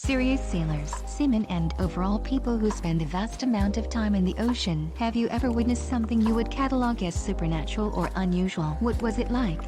Serious sailors, seamen and overall people who spend a vast amount of time in the ocean. Have you ever witnessed something you would catalog as supernatural or unusual? What was it like?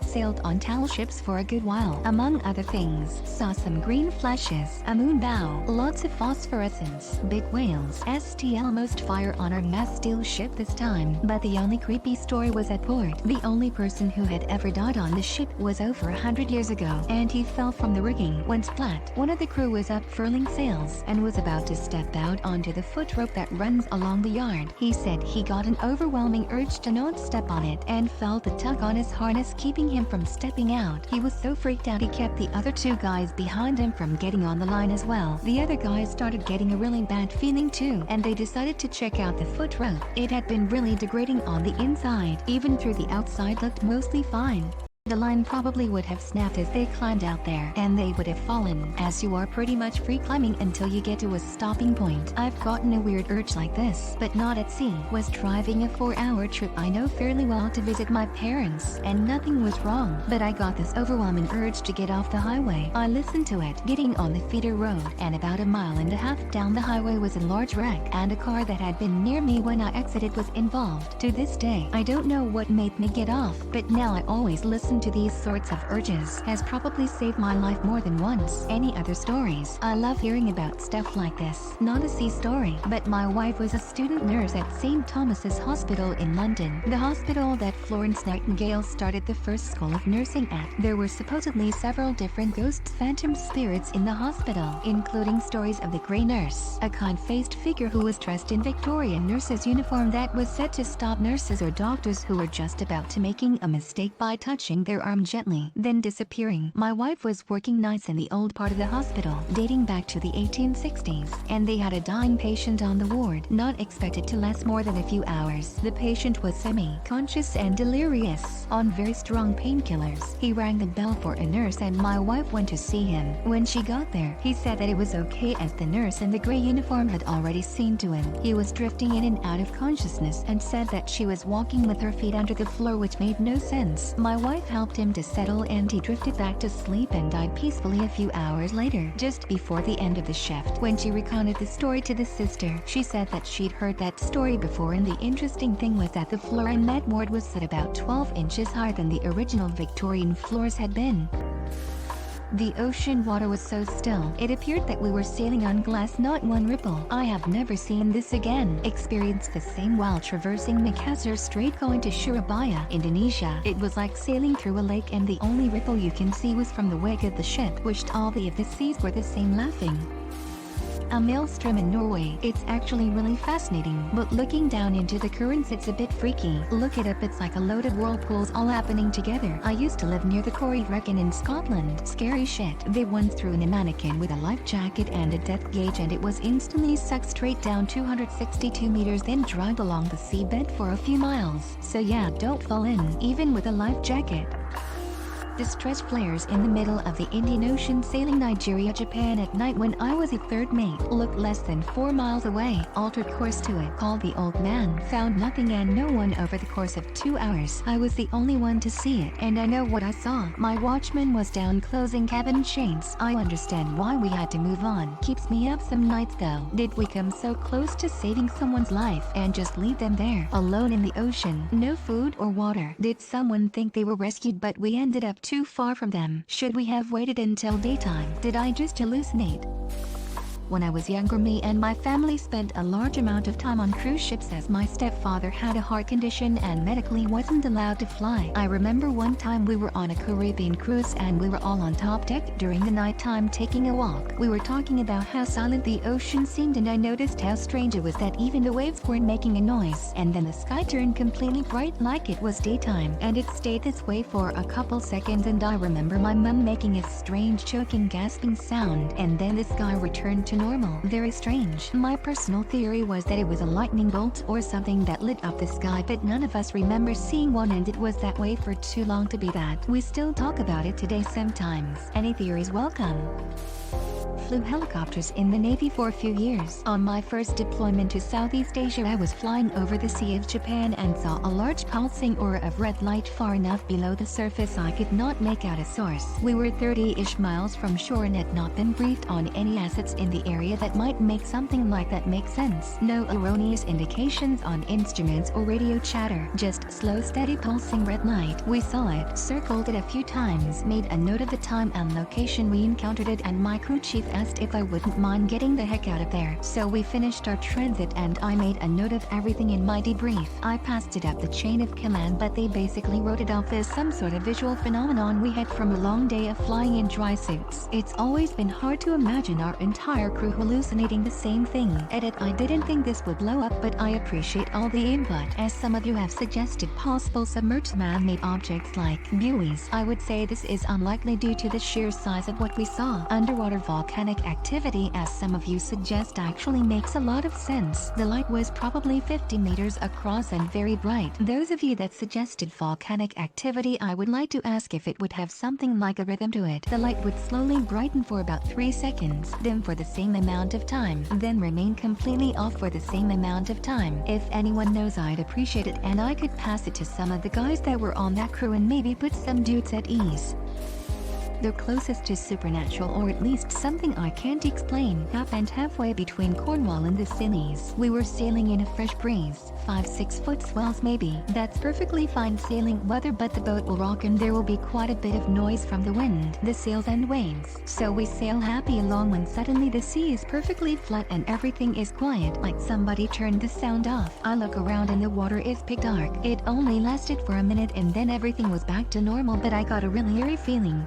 Sailed on tall ships for a good while. Among other things, saw some green flashes, a moon bow, lots of phosphorescence, big whales, STL most fire on our mass steel ship this time. But the only creepy story was at port. The only person who had ever died on the ship was over 100 years ago, and he fell from the rigging when splat. One of the crew was up furling sails and was about to step out onto the foot rope that runs along the yard. He said he got an overwhelming urge to not step on it and felt the tug on his harness keeping him from stepping out. He was so freaked out he kept the other two guys behind him from getting on the line as well. The other guys started getting a really bad feeling too, and they decided to check out the foot rope. It had been really degrading on the inside. Even through the outside looked mostly fine. The line probably would have snapped as they climbed out there, and they would have fallen, as you are pretty much free climbing until you get to a stopping point. I've gotten a weird urge like this, but not at sea. Was driving a 4-hour trip I know fairly well to visit my parents, and nothing was wrong, but I got this overwhelming urge to get off the highway. I listened to it, getting on the feeder road, and about a mile and a half down the highway was a large wreck, and a car that had been near me when I exited was involved. To this day, I don't know what made me get off, but now I always listen to these sorts of urges. Has probably saved my life more than once. Any other stories? I love hearing about stuff like this. Not a sea story, but my wife was a student nurse at St. Thomas's Hospital in London, the hospital that Florence Nightingale started the first school of nursing at. There were supposedly several different ghost phantom spirits in the hospital, including stories of the Grey Nurse, a kind-faced figure who was dressed in Victorian nurse's uniform that was said to stop nurses or doctors who were just about to making a mistake by touching their arm gently, then disappearing. My wife was working nights in the old part of the hospital, dating back to the 1860s, and they had a dying patient on the ward, not expected to last more than a few hours. The patient was semi-conscious and delirious, on very strong painkillers. He rang the bell for a nurse and my wife went to see him. When she got there, he said that it was okay as the nurse in the gray uniform had already seen to him. He was drifting in and out of consciousness and said that she was walking with her feet under the floor, which made no sense. My wife helped him to settle and he drifted back to sleep and died peacefully a few hours later, just before the end of the shift. When she recounted the story to the sister, she said that she'd heard that story before, and the interesting thing was that the floor in that ward was set about 12 inches higher than the original Victorian floors had been. The ocean water was so still, it appeared that we were sailing on glass, not one ripple. I have never seen this again. Experienced the same while traversing Makassar Strait going to Surabaya, Indonesia. It was like sailing through a lake and the only ripple you can see was from the wake of the ship. Wished all the seas were the same. Laughing. A maelstrom in Norway. It's actually really fascinating, but looking down into the currents it's a bit freaky. Look it up, it's like a load of whirlpools all happening together. I used to live near the Corrie Wrekin in Scotland. Scary shit. They once threw in a mannequin with a life jacket and a depth gauge and it was instantly sucked straight down 262 meters, then dragged along the seabed for a few miles. So yeah, don't fall in, even with a life jacket. Distress flares in the middle of the Indian Ocean sailing Nigeria-Japan at night when I was a third mate. Looked less than 4 miles away. Altered course to it. Called the old man. Found nothing and no one over the course of 2 hours. I was the only one to see it, and I know what I saw. My watchman was down closing cabin shades. I understand why we had to move on. Keeps me up some nights though. Did we come so close to saving someone's life and just leave them there, alone in the ocean? No food or water. Did someone think they were rescued but we ended up too far from them? Should we have waited until daytime? Did I just hallucinate? When I was younger, me and my family spent a large amount of time on cruise ships as my stepfather had a heart condition and medically wasn't allowed to fly. I remember one time we were on a Caribbean cruise and we were all on top deck during the nighttime taking a walk. We were talking about how silent the ocean seemed and I noticed how strange it was that even the waves weren't making a noise, and then the sky turned completely bright like it was daytime, and it stayed this way for a couple seconds, and I remember my mum making a strange choking gasping sound, and then the sky returned to normal. Very strange. My personal theory was that it was a lightning bolt or something that lit up the sky, but none of us remember seeing one, and it was that way for too long to be that. We still talk about it today sometimes. Any theories welcome. flew helicopters in the Navy for a few years. On my first deployment to Southeast Asia, I was flying over the Sea of Japan and saw a large pulsing aura of red light far enough below the surface I could not make out a source. We were 30-ish miles from shore and had not been briefed on any assets in the area that might make something like that make sense. No erroneous indications on instruments or radio chatter, just slow steady pulsing red light. We saw it, circled it a few times, made a note of the time and location we encountered it, and my crew chief asked if I wouldn't mind getting the heck out of there. So we finished our transit and I made a note of everything in my debrief. I passed it up the chain of command, but they basically wrote it off as some sort of visual phenomenon we had from a long day of flying in dry suits. It's always been hard to imagine our entire crew hallucinating the same thing. Edit: I didn't think this would blow up, but I appreciate all the input. As some of you have suggested possible submerged man-made objects like buoys, I would say this is unlikely due to the sheer size of what we saw. Underwater volcanic activity, as some of you suggest, actually makes a lot of sense. The light was probably 50 meters across and very bright. Those of you that suggested volcanic activity, I would like to ask if it would have something like a rhythm to it. The light would slowly brighten for about 3 seconds, dim for the same amount of time, then remain completely off for the same amount of time. If anyone knows, I'd appreciate it, and I could pass it to some of the guys that were on that crew and maybe put some dudes at ease. The closest to supernatural, or at least something I can't explain, happened halfway between Cornwall and the Scillies. We were sailing in a fresh breeze, 5-6 foot swells maybe. That's perfectly fine sailing weather, but the boat will rock and there will be quite a bit of noise from the wind, the sails and waves. So we sail happy along when suddenly the sea is perfectly flat and everything is quiet, like somebody turned the sound off. I look around and the water is pitch dark. It only lasted for a minute and then everything was back to normal, but I got a really eerie feeling.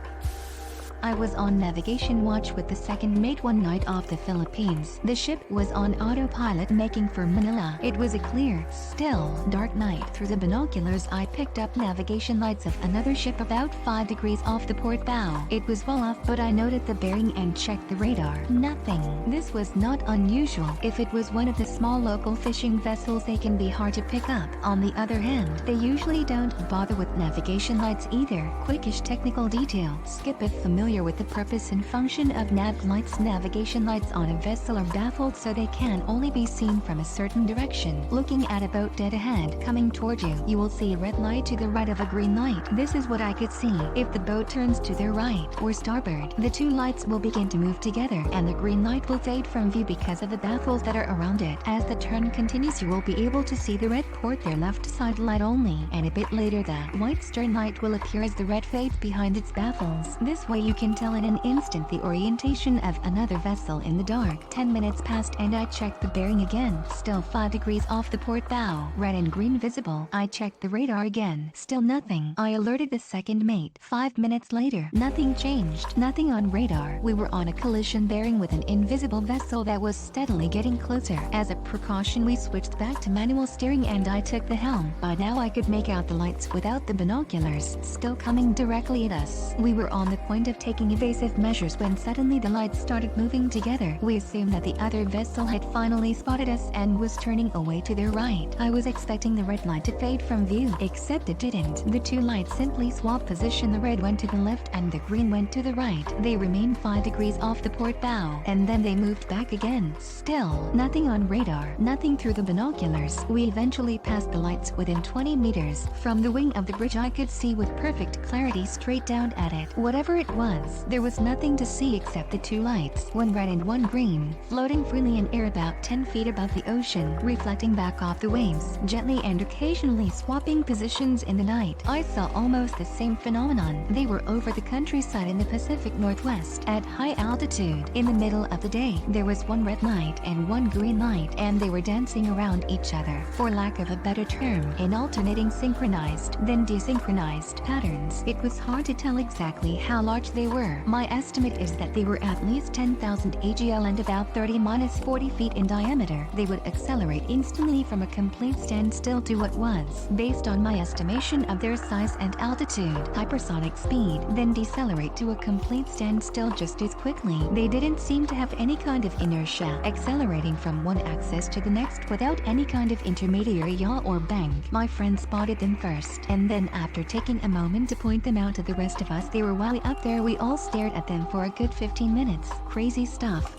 I was on navigation watch with the second mate one night off the Philippines. The ship was on autopilot making for Manila. It was a clear, still, dark night. Through the binoculars I picked up navigation lights of another ship about 5 degrees off the port bow. It was well off, but I noted the bearing and checked the radar. Nothing. This was not unusual. If it was one of the small local fishing vessels, they can be hard to pick up. On the other hand, they usually don't bother with navigation lights either. Quickish technical detail. Skip if familiar with the purpose and function of nav lights. Navigation lights on a vessel are baffled so they can only be seen from a certain direction. Looking at a boat dead ahead coming toward you, you will see a red light to the right of a green light. This is what I could see. If the boat turns to their right or starboard, the two lights will begin to move together and the green light will fade from view because of the baffles that are around it. As the turn continues, you will be able to see the red port, their left side light only, and a bit later the white stern light will appear as the red fades behind its baffles. This way you can tell in an instant the orientation of another vessel in the dark. 10 minutes passed and I checked the bearing again. Still 5 degrees off the port bow. Red and green visible. I checked the radar again. Still nothing. I alerted the second mate. 5 minutes later, nothing changed. Nothing on radar. We were on a collision bearing with an invisible vessel that was steadily getting closer. As a precaution, we switched back to manual steering and I took the helm. By now I could make out the lights without the binoculars, still coming directly at us. We were on the point of taking evasive measures when suddenly the lights started moving together. We assumed that the other vessel had finally spotted us and was turning away to their right. I was expecting the red light to fade from view, except it didn't. The two lights simply swapped position. The red went to the left and the green went to the right. They remained 5 degrees off the port bow, and then they moved back again. Still, nothing on radar, nothing through the binoculars. We eventually passed the lights within 20 meters. From the wing of the bridge I could see with perfect clarity straight down at it. Whatever it was, there was nothing to see except the two lights, one red and one green, floating freely in air about 10 feet above the ocean, reflecting back off the waves, gently and occasionally swapping positions in the night. I saw almost the same phenomenon. They were over the countryside in the Pacific Northwest, at high altitude. In the middle of the day, there was one red light and one green light, and they were dancing around each other, for lack of a better term, in alternating synchronized, then desynchronized patterns. It was hard to tell exactly how large they were. My estimate is that they were at least 10,000 AGL and about 30-40 feet in diameter. They would accelerate instantly from a complete standstill to what was, based on my estimation of their size and altitude, hypersonic speed, then decelerate to a complete standstill just as quickly. They didn't seem to have any kind of inertia, accelerating from one axis to the next without any kind of intermediary yaw or bank. My friend spotted them first, and then after taking a moment to point them out to the rest of us, they were way up there. We We all stared at them for a good 15 minutes. Crazy stuff.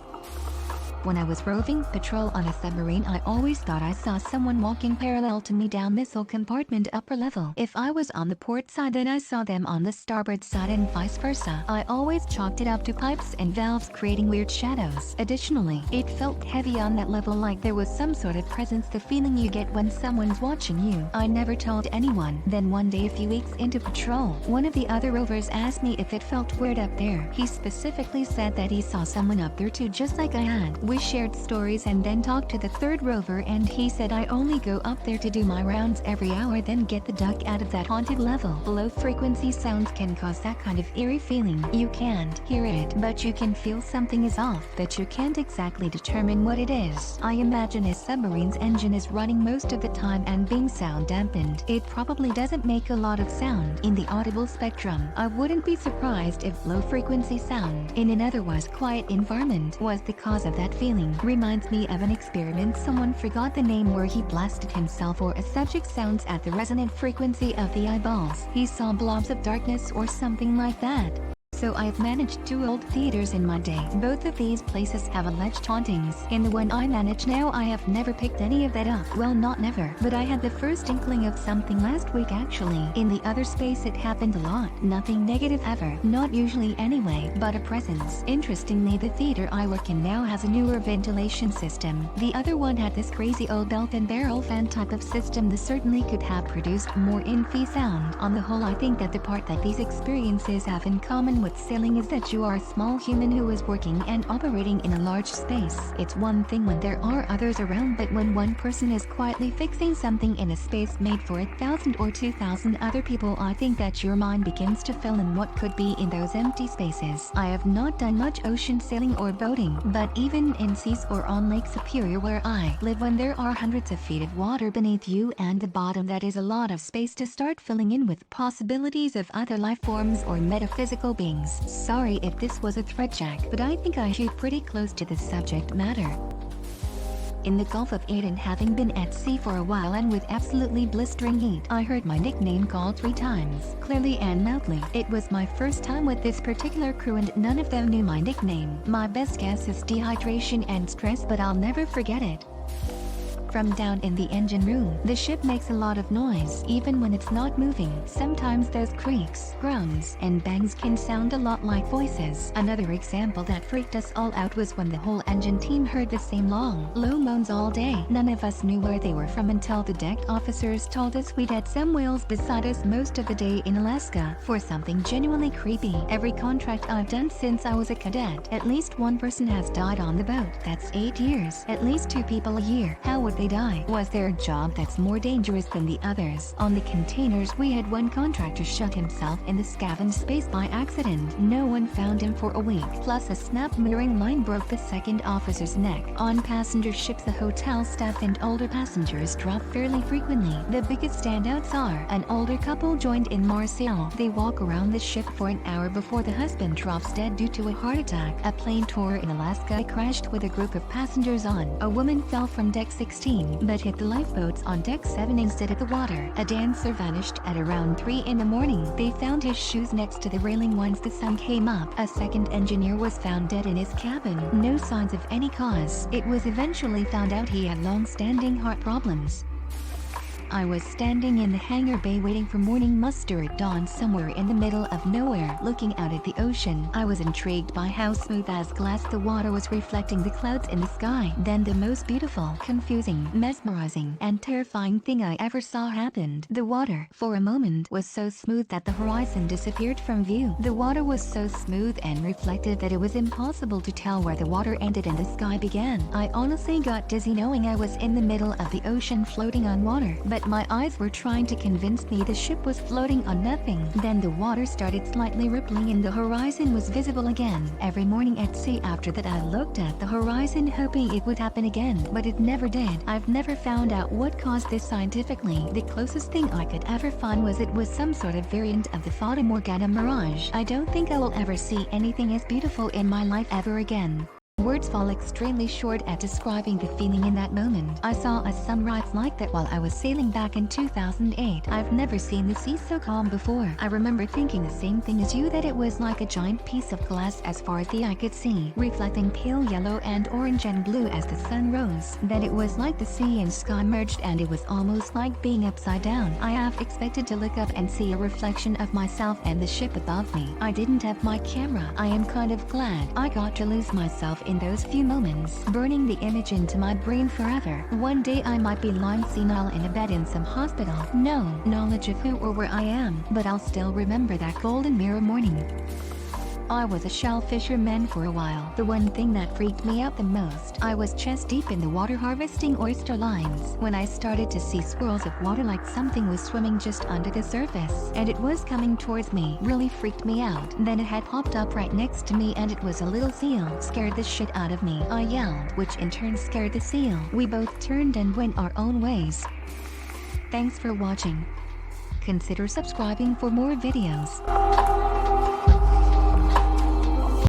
When I was roving patrol on a submarine, I always thought I saw someone walking parallel to me down missile compartment upper level. If I was on the port side, then I saw them on the starboard side and vice versa. I always chalked it up to pipes and valves creating weird shadows. Additionally, it felt heavy on that level, like there was some sort of presence, the feeling you get when someone's watching you. I never told anyone. Then one day a few weeks into patrol, one of the other rovers asked me if it felt weird up there. He specifically said that he saw someone up there too, just like I had. We shared stories and then talked to the third rover, and he said I only go up there to do my rounds every hour, then get the duck out of that haunted level. Low frequency sounds can cause that kind of eerie feeling. You can't hear it, but you can feel something is off, but you can't exactly determine what it is. I imagine a submarine's engine is running most of the time and being sound dampened. It probably doesn't make a lot of sound in the audible spectrum. I wouldn't be surprised if low frequency sound in an otherwise quiet environment was the cause of that feeling. Reminds me of an experiment. Someone forgot the name where he blasted himself or a subject sounds at the resonant frequency of the eyeballs. He saw blobs of darkness or something like that. So I've managed 2 old theaters in my day. Both of these places have alleged hauntings. In the one I manage now, I have never picked any of that up. Well, not never, but I had the first inkling of something last week actually. In the other space it happened a lot. Nothing negative ever. Not usually anyway, but a presence. Interestingly, the theater I work in now has a newer ventilation system. The other one had this crazy old belt and barrel fan type of system that certainly could have produced more in-fee sound. On the whole, I think that the part that these experiences have in common with sailing is that you are a small human who is working and operating in a large space. It's one thing when there are others around, but when one person is quietly fixing something in a space made for 1,000 or 2,000 other people, I think that your mind begins to fill in what could be in those empty spaces. I have not done much ocean sailing or boating, but even in seas or on Lake Superior where I live, when there are hundreds of feet of water beneath you and the bottom, that is a lot of space to start filling in with possibilities of other life forms or metaphysical beings. Sorry if this was a thread, Jack, but I think I shoot pretty close to the subject matter. In the Gulf of Aden, having been at sea for a while and with absolutely blistering heat, I heard my nickname called 3 times, clearly and loudly. It was my first time with this particular crew and none of them knew my nickname. My best guess is dehydration and stress, but I'll never forget it. From down in the engine room, the ship makes a lot of noise, even when it's not moving. Sometimes those creaks, groans, and bangs can sound a lot like voices. Another example that freaked us all out was when the whole engine team heard the same long, low moans all day. None of us knew where they were from until the deck officers told us we'd had some whales beside us most of the day in Alaska. For something genuinely creepy. Every contract I've done since I was a cadet, at least one person has died on the boat. That's 8 years. At least 2 people a year. How would they die? Was there a job that's more dangerous than the others? On the containers, we had one contractor shut himself in the scavenge space by accident. No one found him for a week. Plus a snap mooring line broke the second officer's neck. On passenger ships, the hotel staff and older passengers drop fairly frequently. The biggest standouts are an older couple joined in Marseille. They walk around the ship for an hour before the husband drops dead due to a heart attack. A plane tour in Alaska crashed with a group of passengers on. A woman fell from deck 16 but hit the lifeboats on deck 7 instead of the water. A dancer vanished at around 3 in the morning. They found his shoes next to the railing once the sun came up. A second engineer was found dead in his cabin. No signs of any cause. It was eventually found out he had long-standing heart problems. I was standing in the hangar bay waiting for morning muster at dawn somewhere in the middle of nowhere, looking out at the ocean. I was intrigued by how smooth as glass the water was reflecting the clouds in the sky. Then the most beautiful, confusing, mesmerizing, and terrifying thing I ever saw happened. The water, for a moment, was so smooth that the horizon disappeared from view. The water was so smooth and reflective that it was impossible to tell where the water ended and the sky began. I honestly got dizzy knowing I was in the middle of the ocean floating on water, but my eyes were trying to convince me the ship was floating on nothing. Then the water started slightly rippling and the horizon was visible again. Every morning at sea after that, I looked at the horizon hoping it would happen again, but it never did. I've never found out what caused this scientifically. The closest thing I could ever find was it was some sort of variant of the Fata Morgana mirage. I don't think I will ever see anything as beautiful in my life ever again. Words fall extremely short at describing the feeling in that moment. I saw a sunrise like that while I was sailing back in 2008. I've never seen the sea so calm before. I remember thinking the same thing as you, that it was like a giant piece of glass as far as the eye could see, reflecting pale yellow and orange and blue as the sun rose. Then it was like the sea and sky merged, and it was almost like being upside down. I half expected to look up and see a reflection of myself and the ship above me. I didn't have my camera. I am kind of glad I got to lose myself in those few moments, burning the image into my brain forever. One day I might be lying senile in a bed in some hospital. No knowledge of who or where I am, but I'll still remember that golden mirror morning. I was a shell fisherman for a while. The one thing that freaked me out the most, I was chest deep in the water harvesting oyster lines when I started to see swirls of water like something was swimming just under the surface, and it was coming towards me. Really freaked me out. Then it had popped up right next to me, and it was a little seal. Scared the shit out of me. I yelled, which in turn scared the seal. We both turned and went our own ways. Thanks for watching. Consider subscribing for more videos.